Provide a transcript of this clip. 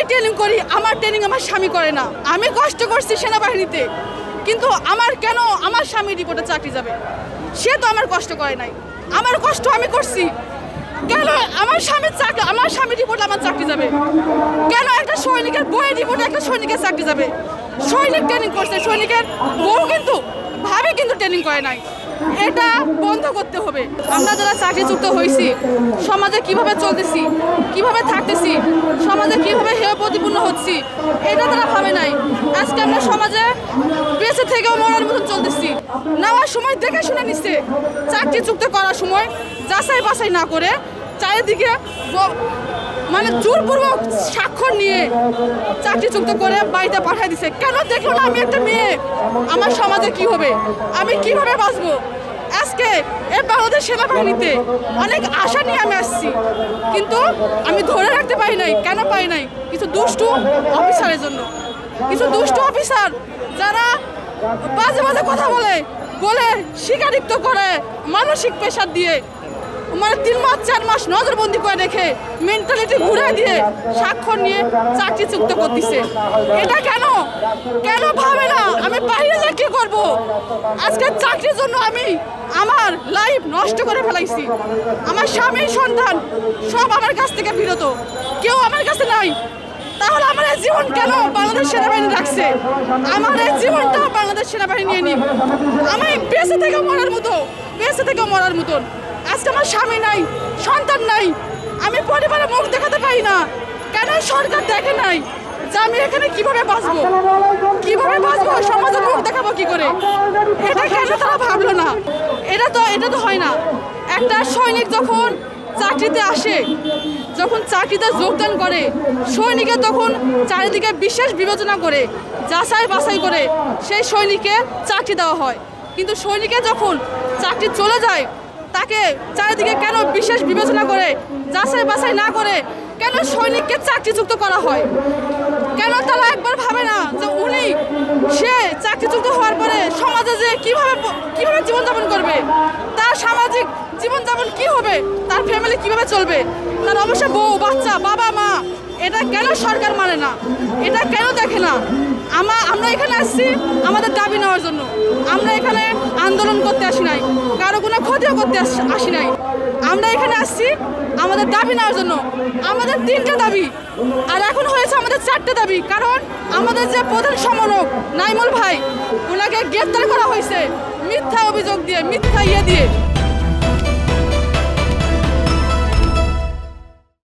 Training করি, আমার training আমার স্বামী করে না। আমি কষ্ট করছি সেনাবাহিনীতে, কিন্তু আমার কেন আমার স্বামী রিপোর্টে চাকরি যাবে? সে তো আমার কষ্ট করে নাই, আমার কষ্ট আমি করছি। কেন আমার স্বামী রিপোর্টে আমার চাকরি যাবে? কেন একটা সৈনিকের বইয়ের রিপোর্টে একটা সৈনিকের চাকরি যাবে? সৈনিক ট্রেনিং করছে, সৈনিকের বউ কিন্তু ভাবে কিন্তু ট্রেনিং করে নাই। এটা বন্ধ করতে হবে। আমরা যারা চাকরিচ্যুত হয়েছি, সমাজে কিভাবে চলতেছি, কিভাবে থাকতেছি, সমাজে কিভাবে হেয় প্রতিপূর্ণ হচ্ছি, এটা তারা ভাবে নাই। আজকে আমরা সমাজে বেঁচে থেকেও মরার মতন চলতেছি। নেওয়ার সময় দেখে শুনে নিচ্ছে, চাকরিচ্যুত করার সময় যাচাই বাছাই না করে চারিদিকে মানে জোরপূর্বক স্বাক্ষর নিয়ে চাকরিচ্যুত করে বাড়িতে পাঠিয়ে দিছে। কেন দেখলো না আমি একটা মেয়ে, আমার সমাজে কি হবে, আমি কিভাবে বাঁচবো? আজকে এই বাংলাদেশ সেনাবাহিনীতে অনেক আশা নিয়ে আমি আসছি, কিন্তু আমি ধরে রাখতে পারি নাই। কেন পারি নাই? কিছু দুষ্টু অফিসারের জন্য, কিছু দুষ্টু অফিসার যারা বাজে বাজে কথা বলে শিকারিত্ব করে, মানসিক প্রেশার দিয়ে, মানে 3 মাস 4 মাস নজরবন্দি করে রেখে মেন্টালিটি ঘুরে দিয়ে স্বাক্ষর নিয়ে চাকরিচ্যুত করতেছে। এটা কেন কেন ভাবে না আমি বাইরে যা কি করবো? আজকে চাকরির জন্য আমি আমার লাইফ নষ্ট করে ফেলাইছি। আমার স্বামী সন্তান সব আমার কাছ থেকে বিরত, কেউ আমার কাছে নাই। তাহলে আমার এই জীবন কেন বাংলাদেশ সেনাবাহিনী রাখছে? আমার এই জীবনটা বাংলাদেশ সেনাবাহিনী নিয়ে নিক। আমি বেঁচে থেকে মরার মতন। আজকে আমার স্বামী নাই, সন্তান নাই, আমি পরিবারে মুখ দেখাতে পারি না। কেন সরকার দেখে নাই যে আমি এখানে কিভাবে বাঁচবো, সমাজে মুখ দেখাবো কি করে? এটা কেন তারা ভাবলো না? এটা তো হয় না। একটা সৈনিক যখন চাকরিতে আসে, যখন চাকরিতে যোগদান করে, সৈনিকের তখন চারিদিকে বিশেষ বিবেচনা করে যাচাই বাছাই করে সেই সৈনিককে চাকরি দেওয়া হয়। কিন্তু সৈনিকের যখন চাকরি চলে যায়, তাকে চারিদিকে কেন বিশেষ বিবেচনা করে যাচাই বাছাই না করে কেন সৈনিককে চাকরিচ্যুত করা হয়? কেন তারা একবার ভাবে না যে সে চাকরিচ্যুত হওয়ার পরে সমাজে যে কিভাবে জীবনযাপন করবে, তার সামাজিক জীবনযাপন কি হবে, তার ফ্যামিলি কিভাবে চলবে, তার অবশ্যই বউ বাচ্চা বাবা মা, এটা কেন সরকার মানে না? এটা কেন দেখে না? আমরা এখানে আসছি আমাদের দাবি নেওয়ার জন্য। আমরা এখানে আন্দোলন করতে আসি নাই, কারো কোনো ক্ষতিও করতে আসি নাই। আমরা এখানে আসছি আমাদের দাবি নেওয়ার জন্য। আমাদের 3টা দাবি, আর এখন হয়েছে আমাদের 4টে দাবি। কারণ আমাদের যে প্রধান সমন্বয়ক নাইমুল ভাই, ওনাকে গ্রেপ্তার করা হয়েছে মিথ্যা অভিযোগ দিয়ে, মিথ্যা দিয়ে।